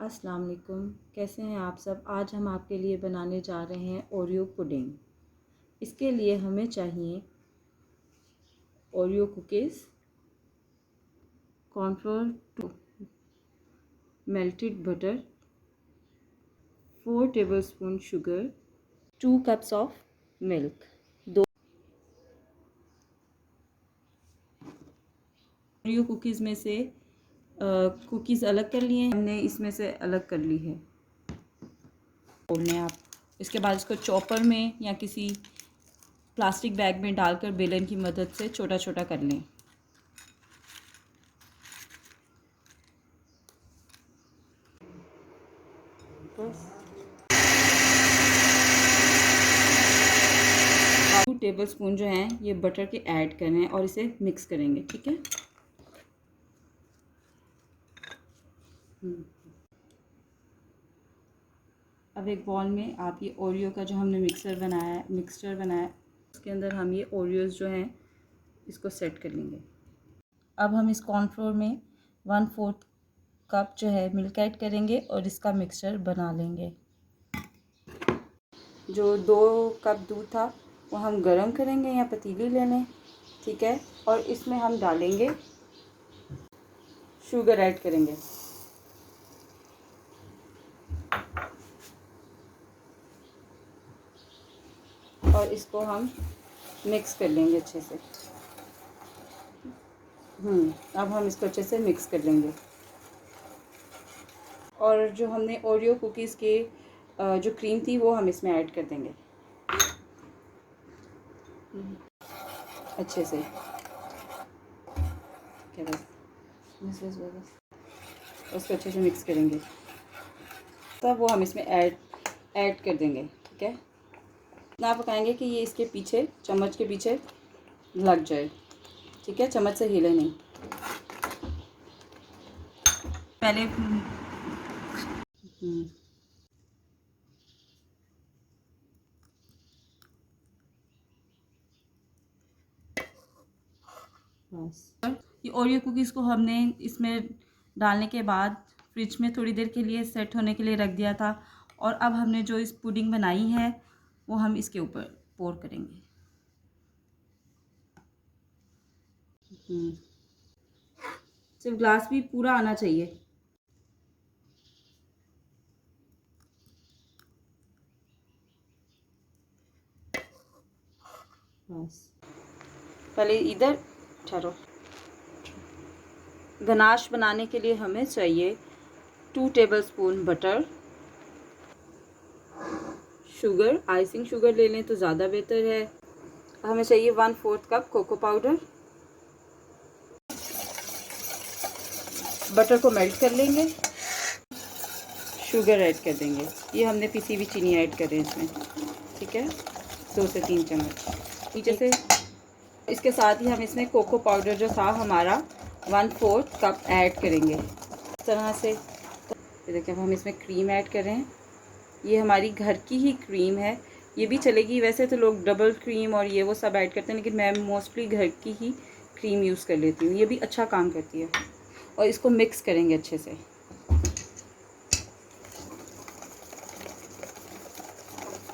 अस्सलाम वालेकुम। कैसे हैं आप सब। आज हम आपके लिए बनाने जा रहे हैं ओरियो पुडिंग। इसके लिए हमें चाहिए Oreo cookies, cornflour, melted butter, 4 tablespoon sugar, 2 cups of milk. दो ओरियो कुकीज़ में से कुकीज़ अलग कर लिए हैं हमने, इसमें से अलग कर ली है। बोलने आप इसके बाद इसको चॉपर में या किसी प्लास्टिक बैग में डालकर बेलन की मदद से छोटा छोटा कर लें। बस 2 टेबलस्पून जो हैं ये बटर के ऐड करने हैं और इसे मिक्स करेंगे। ठीक है। अब एक बॉल में आप ये ओरियो का जो हमने मिक्सचर बनाया है उसके अंदर हम ये ओरियोज़ जो हैं इसको सेट कर लेंगे। अब हम इस कॉर्नफ्लोर में 1/4 कप जो है मिल्क ऐड करेंगे और इसका मिक्सचर बना लेंगे। जो 2 कप दूध था वो हम गरम करेंगे या पतीली ले लें। ठीक है। और इसमें हम डालेंगे शुगर ऐड करेंगे। और इसको हम मिक्स कर लेंगे अच्छे से। अब हम इसको अच्छे से मिक्स कर लेंगे। और जो हमने ओरियो कुकीज़ के जो क्रीम थी वो हम इसमें ऐड कर देंगे अच्छे से। क्या बस उसको अच्छे से मिक्स करेंगे। तब वो हम इसमें ऐड कर देंगे। ठीक है। इतना पकाएंगे कि ये इसके पीछे, चम्मच के पीछे लग जाए। ठीक है। चम्मच से हिले नहीं। पहले बस ये ओरियो कुकीज़ को हमने इसमें डालने के बाद फ्रिज में थोड़ी देर के लिए सेट होने के लिए रख दिया था। और अब हमने जो इस पुडिंग बनाई है वो हम इसके ऊपर पोर करेंगे। सिर्फ ग्लास भी पूरा आना चाहिए। बस पहले इधर ठहरो। गनाश बनाने के लिए हमें चाहिए 2 tablespoon butter, sugar, icing sugar ले लें तो ज़्यादा बेहतर है। हमें चाहिए 1/4 कप कोको पाउडर। बटर को मेल्ट कर लेंगे। शुगर ऐड कर देंगे। ये हमने पिसी हुई चीनी ऐड कर रहे हैं इसमें। ठीक है। 2 से 3 चम्मच नीचे से। इसके साथ ही हम इसमें कोको पाउडर जो था हमारा 1/4 कप ऐड करेंगे इस तरह से। तो देखिए अब हम इसमें क्रीम ऐड कर रहे हैं। ये हमारी घर की ही क्रीम है। ये भी चलेगी, वैसे तो लोग डबल क्रीम और ये वो सब ऐड करते हैं, लेकिन मैं मोस्टली घर की ही क्रीम यूज़ कर लेती हूँ। ये भी अच्छा काम करती है। और इसको मिक्स करेंगे अच्छे से।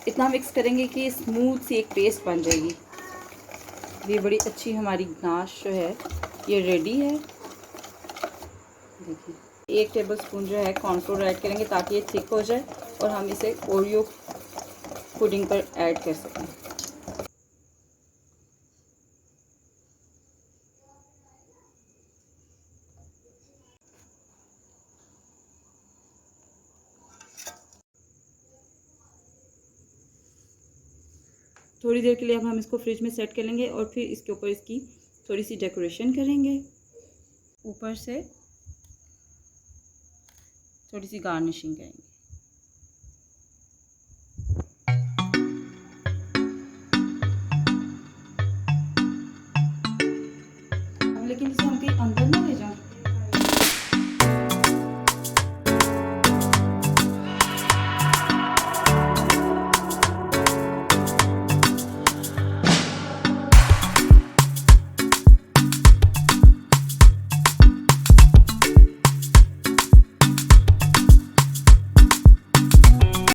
इतना मिक्स करेंगे कि स्मूथ सी एक पेस्ट बन जाएगी। ये बड़ी अच्छी हमारी गनाश जो है ये रेडी है। देखिए 1 टेबलस्पून जो है कॉर्नफ्लोर ऐड करेंगे ताकि ये थिक हो जाए और हम इसे ओरियो पुडिंग पर ऐड कर सकें। थोड़ी देर के लिए अब हम इसको फ्रिज में सेट कर लेंगे और फिर इसके ऊपर इसकी थोड़ी सी डेकोरेशन करेंगे। ऊपर से थोड़ी सी गार्निशिंग करेंगे। लेकिन इसे हमके अंदर